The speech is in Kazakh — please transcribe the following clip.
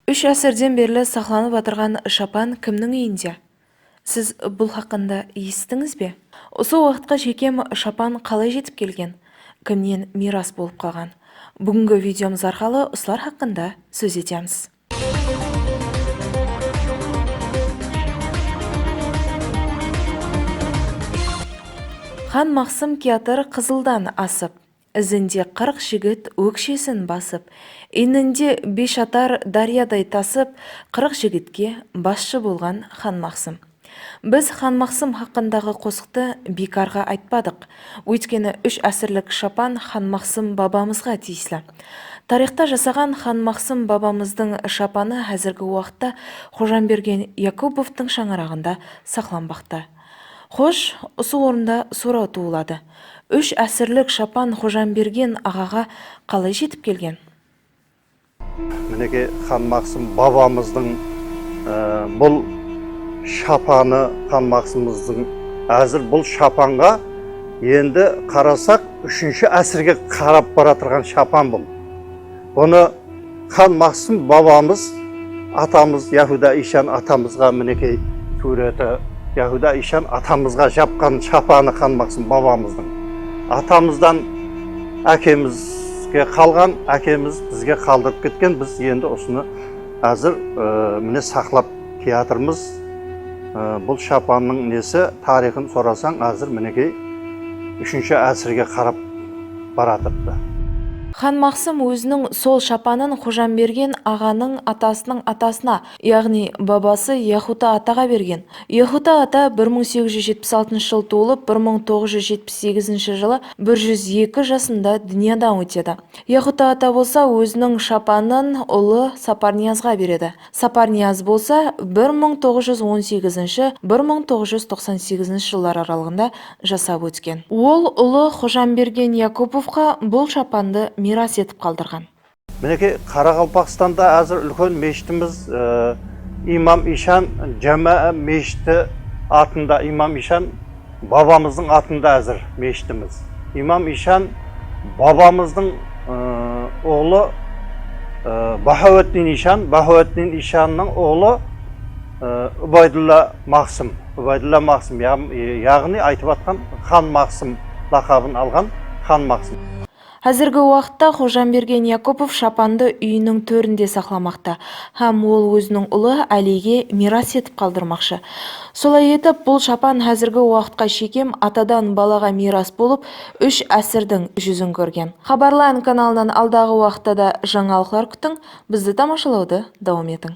Үш әсірден берлі сақланып атырған шапан кімнің үйінде? Сіз бұл хақында естіңіз бе? Осы уақытқа шекем шапан қалай жетіп келген? Кімнен мирас болып қалған? Бүгінгі видеомыз арқылы осылар хақында сөз етеміз. Хан Мақсым театр қызылдан асып, ізінде 40 жігіт өкшесін басып, енінде бешатар дариядай тасып, 40 жігітке басшы болған Хан Мақсым. Біз Хан Мақсым хақындағы қосықты бекарға айтпадық. Өйткені 3 әсірлік шапан Хан Мақсым бабамызға тиесілі. Тарихта жасаған Хан Мақсым бабамыздың шапаны әзіргі уақытта Қожамберген Якубовтың шаңырағында сақланбақта. Хош, осы орында сұрау туылады. 3 әсірлік шапан Қожамберген ағаға қалай жетіп келген? Мінеке Хан Мақсым бабамыздың бұл шапаны Хан Мақсымыздың әзір бұл шапанға енді қарасақ 3-ші әсірге қарап баратырған шапан бұл. Бұны Хан Мақсым бабамыз, атамыз Яхуда Ишан атамызға мінеке суреті Яхуда Ишан атамызға жапқан шапаны Хан Мақсым бабамыздың. Атамыздан әкемізге қалған, әкеміз бізге қалдырып кеткен, біз енді осыны әзір міне сақлап театрымыз. Бұл шапанның несі тарихын сорасаң әзір мінекей 3-ші әсірге қарап баратырды. Хан Мақсым өзінің сол шапанын Қожамберген ағаның атасының атасына, яғни бабасы Яхуда атаға берген. Яхуда ата 1876 жыл туылып, 1978 жылы 102 жасында дүниядан өтеді. Яхуда ата болса өзінің шапанын ұлы Сапарниязға береді. Сапарнияз болса 1918-1998 жылдар аралығында жасап өткен. Ол ұлы Қожамберген Якубовқа бұл шапанды мирас етіп қалдырған. Мінеке Қарақалпақстанда әзір үлкен мешітіміз Имам Ишан Жама мешіті атында, Имам Ишан бабамыздың атында әзір мешітіміз. Имам Ишан бабамыздың оғлы Бахауэддин Ишан, Бахауэддин Ишанның оғлы Убайдулла Мақсым. Убайдулла Мақсым, яғни айтып атқан Хан Мақсым лақабын алған Хан Мақсым. Әзіргі уақытта Қожамберген Якубов шапанды үйінің төрінде сақламақта, һәм ол өзінің ұлы Әлиге мирас етіп қалдырмақшы. Солай етіп, бұл шапан әзіргі уақытқа шекем атадан балаға мирас болып, 3 әсірдің жүзін көрген. Хабарлайын каналынан алдағы уақытта да жаңалықтар күтің, бізді тамашалауды дауам етің.